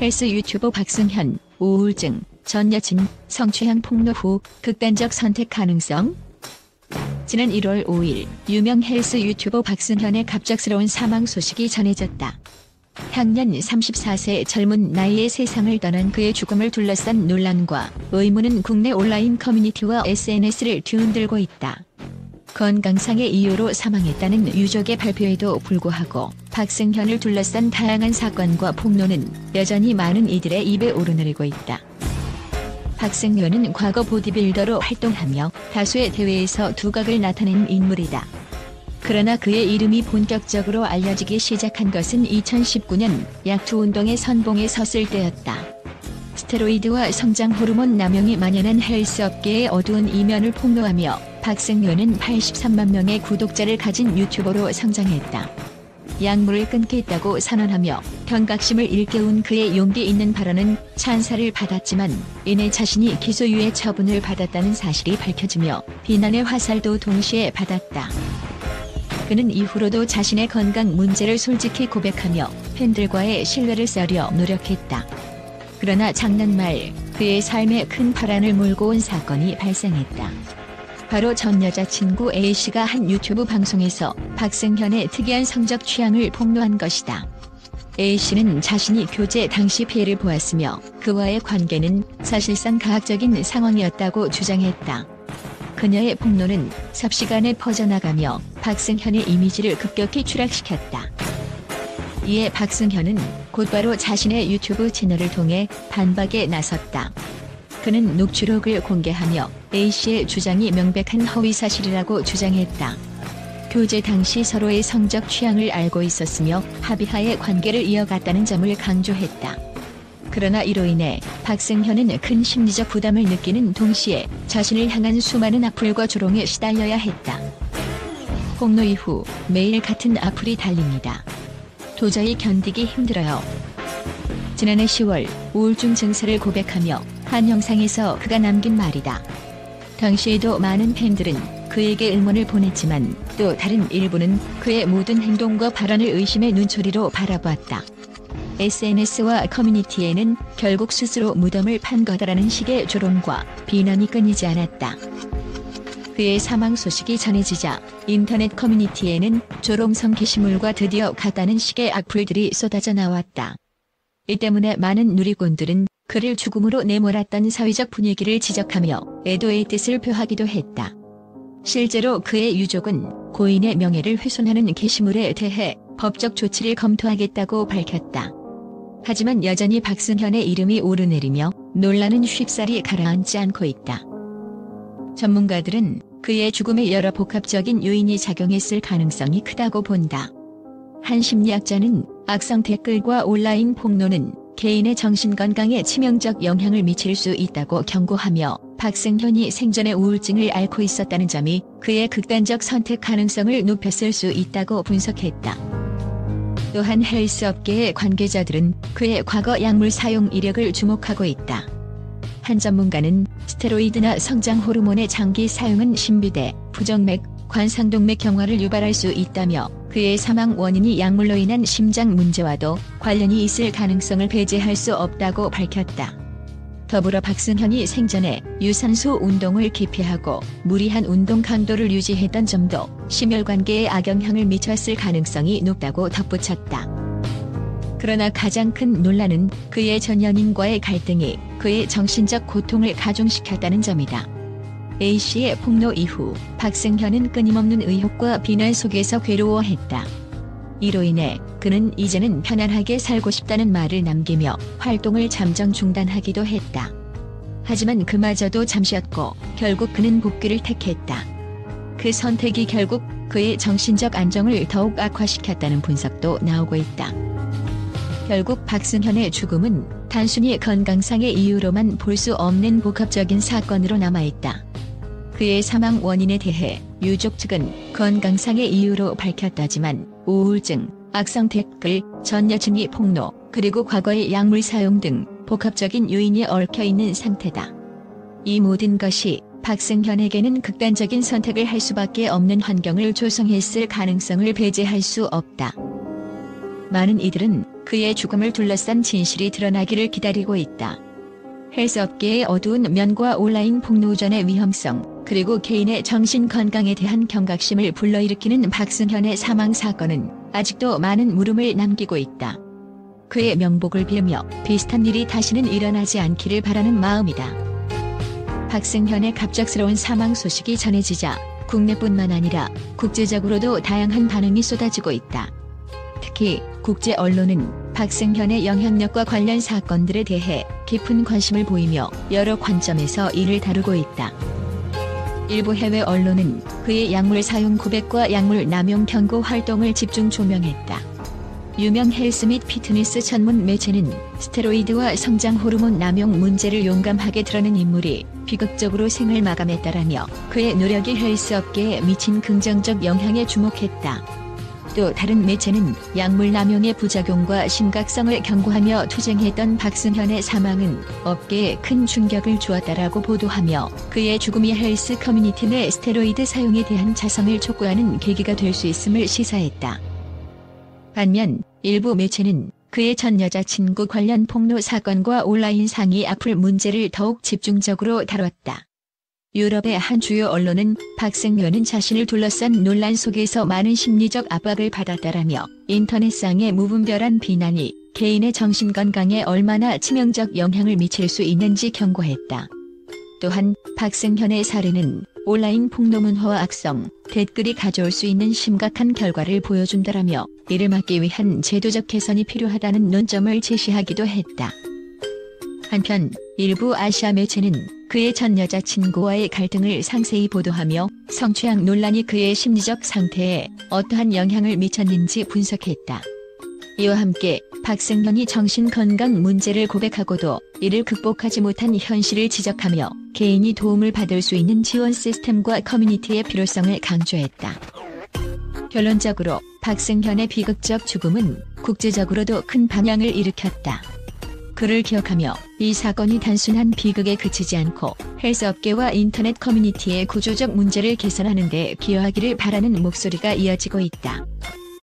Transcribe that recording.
헬스 유튜버 박승현, 우울증, 전 여친, 성추행 폭로 후 극단적 선택 가능성? 지난 1월 5일 유명 헬스 유튜버 박승현의 갑작스러운 사망 소식이 전해졌다. 향년 34세 젊은 나이에 세상을 떠난 그의 죽음을 둘러싼 논란과 의문은 국내 온라인 커뮤니티와 SNS를 뒤흔들고 있다. 건강상의 이유로 사망했다는 유족의 발표에도 불구하고 박승현을 둘러싼 다양한 사건과 폭로는 여전히 많은 이들의 입에 오르내리고 있다. 박승현은 과거 보디빌더로 활동하며 다수의 대회에서 두각을 나타낸 인물이다. 그러나 그의 이름이 본격적으로 알려지기 시작한 것은 2019년 약투 운동의 선봉에 섰을 때였다. 스테로이드와 성장 호르몬 남용이 만연한 헬스 업계의 어두운 이면을 폭로하며 박승현은 83만 명의 구독자를 가진 유튜버로 성장했다. 약물을 끊겠다고 선언하며 경각심을 일깨운 그의 용기 있는 발언은 찬사를 받았지만 이내 자신이 기소유예 처분을 받았다는 사실이 밝혀지며 비난의 화살도 동시에 받았다. 그는 이후로도 자신의 건강 문제를 솔직히 고백하며 팬들과의 신뢰를 쌓으려 노력했다. 그러나 작년 말 그의 삶에 큰 파란을 몰고 온 사건이 발생했다. 바로 전 여자친구 A씨가 한 유튜브 방송에서 박승현의 특이한 성적 취향을 폭로한 것이다. A씨는 자신이 교제 당시 피해를 보았으며 그와의 관계는 사실상 가학적인 상황이었다고 주장했다. 그녀의 폭로는 삽시간에 퍼져나가며 박승현의 이미지를 급격히 추락시켰다. 이에 박승현은 곧바로 자신의 유튜브 채널을 통해 반박에 나섰다. 그는 녹취록을 공개하며 A씨의 주장이 명백한 허위사실이라고 주장했다. 교제 당시 서로의 성적 취향을 알고 있었으며 합의하에 관계를 이어갔다는 점을 강조했다. 그러나 이로 인해 박승현은 큰 심리적 부담을 느끼는 동시에 자신을 향한 수많은 악플과 조롱에 시달려야 했다. 폭로 이후 매일 같은 악플이 달립니다. 도저히 견디기 힘들어요. 지난해 10월 우울증 증세를 고백하며 한 영상에서 그가 남긴 말이다. 당시에도 많은 팬들은 그에게 응원을 보냈지만 또 다른 일부는 그의 모든 행동과 발언을 의심의 눈초리로 바라보았다. SNS와 커뮤니티에는 결국 스스로 무덤을 판 거다라는 식의 조롱과 비난이 끊이지 않았다. 그의 사망 소식이 전해지자 인터넷 커뮤니티에는 조롱성 게시물과 드디어 같다는 식의 악플들이 쏟아져 나왔다. 이 때문에 많은 누리꾼들은 그를 죽음으로 내몰았던 사회적 분위기를 지적하며 애도의 뜻을 표하기도 했다. 실제로 그의 유족은 고인의 명예를 훼손하는 게시물에 대해 법적 조치를 검토하겠다고 밝혔다. 하지만 여전히 박승현의 이름이 오르내리며 논란은 쉽사리 가라앉지 않고 있다. 전문가들은 그의 죽음에 여러 복합적인 요인이 작용했을 가능성이 크다고 본다. 한 심리학자는 악성 댓글과 온라인 폭로는 개인의 정신건강에 치명적 영향을 미칠 수 있다고 경고하며 박승현이 생전에 우울증을 앓고 있었다는 점이 그의 극단적 선택 가능성을 높였을 수 있다고 분석했다. 또한 헬스 업계의 관계자들은 그의 과거 약물 사용 이력을 주목하고 있다. 한 전문가는 스테로이드나 성장 호르몬의 장기 사용은 신비대, 부정맥, 관상동맥 경화를 유발할 수 있다며 그의 사망 원인이 약물로 인한 심장 문제와도 관련이 있을 가능성을 배제할 수 없다고 밝혔다. 더불어 박승현이 생전에 유산소 운동을 기피하고 무리한 운동 강도를 유지했던 점도 심혈관계에 악영향을 미쳤을 가능성이 높다고 덧붙였다. 그러나 가장 큰 논란은 그의 전 연인과의 갈등이 그의 정신적 고통을 가중시켰다는 점이다. A씨의 폭로 이후 박승현은 끊임없는 의혹과 비난 속에서 괴로워했다. 이로 인해 그는 이제는 편안하게 살고 싶다는 말을 남기며 활동을 잠정 중단하기도 했다. 하지만 그마저도 잠시였고 결국 그는 복귀를 택했다. 그 선택이 결국 그의 정신적 안정을 더욱 악화시켰다는 분석도 나오고 있다. 결국 박승현의 죽음은 단순히 건강상의 이유로만 볼 수 없는 복합적인 사건으로 남아있다. 그의 사망 원인에 대해 유족 측은 건강상의 이유로 밝혔다지만 우울증, 악성 댓글, 전 여친이 폭로, 그리고 과거의 약물 사용 등 복합적인 요인이 얽혀있는 상태다. 이 모든 것이 박승현에게는 극단적인 선택을 할 수밖에 없는 환경을 조성했을 가능성을 배제할 수 없다. 많은 이들은 그의 죽음을 둘러싼 진실이 드러나기를 기다리고 있다. 헬스업계의 어두운 면과 온라인 폭로전의 위험성, 그리고 개인의 정신 건강에 대한 경각심을 불러일으키는 박승현의 사망 사건은 아직도 많은 물음을 남기고 있다. 그의 명복을 빌며 비슷한 일이 다시는 일어나지 않기를 바라는 마음이다. 박승현의 갑작스러운 사망 소식이 전해지자 국내뿐만 아니라 국제적으로도 다양한 반응이 쏟아지고 있다. 특히 국제 언론은 박승현의 영향력과 관련 사건들에 대해 깊은 관심을 보이며 여러 관점에서 이를 다루고 있다. 일부 해외 언론은 그의 약물 사용 고백과 약물 남용 경고 활동을 집중 조명했다. 유명 헬스 및 피트니스 전문 매체는 스테로이드와 성장 호르몬 남용 문제를 용감하게 드러낸 인물이 비극적으로 생을 마감했다라며 그의 노력이 헬스업계에 미친 긍정적 영향에 주목했다. 또 다른 매체는 약물 남용의 부작용과 심각성을 경고하며 투쟁했던 박승현의 사망은 업계에 큰 충격을 주었다라고 보도하며 그의 죽음이 헬스 커뮤니티 내 스테로이드 사용에 대한 자성을 촉구하는 계기가 될 수 있음을 시사했다. 반면 일부 매체는 그의 전 여자친구 관련 폭로 사건과 온라인 상위 악플 문제를 더욱 집중적으로 다뤘다. 유럽의 한 주요 언론은 박승현은 자신을 둘러싼 논란 속에서 많은 심리적 압박을 받았다라며 인터넷상의 무분별한 비난이 개인의 정신건강에 얼마나 치명적 영향을 미칠 수 있는지 경고했다. 또한 박승현의 살해는 온라인 폭로문화와 악성, 댓글이 가져올 수 있는 심각한 결과를 보여준다라며 이를 막기 위한 제도적 개선이 필요하다는 논점을 제시하기도 했다. 한편 일부 아시아 매체는 그의 전 여자친구와의 갈등을 상세히 보도하며 성추행 논란이 그의 심리적 상태에 어떠한 영향을 미쳤는지 분석했다. 이와 함께 박승현이 정신건강 문제를 고백하고도 이를 극복하지 못한 현실을 지적하며 개인이 도움을 받을 수 있는 지원 시스템과 커뮤니티의 필요성을 강조했다. 결론적으로 박승현의 비극적 죽음은 국제적으로도 큰 반향을 일으켰다. 그를 기억하며 이 사건이 단순한 비극에 그치지 않고 헬스업계와 인터넷 커뮤니티의 구조적 문제를 개선하는 데 기여하기를 바라는 목소리가 이어지고 있다.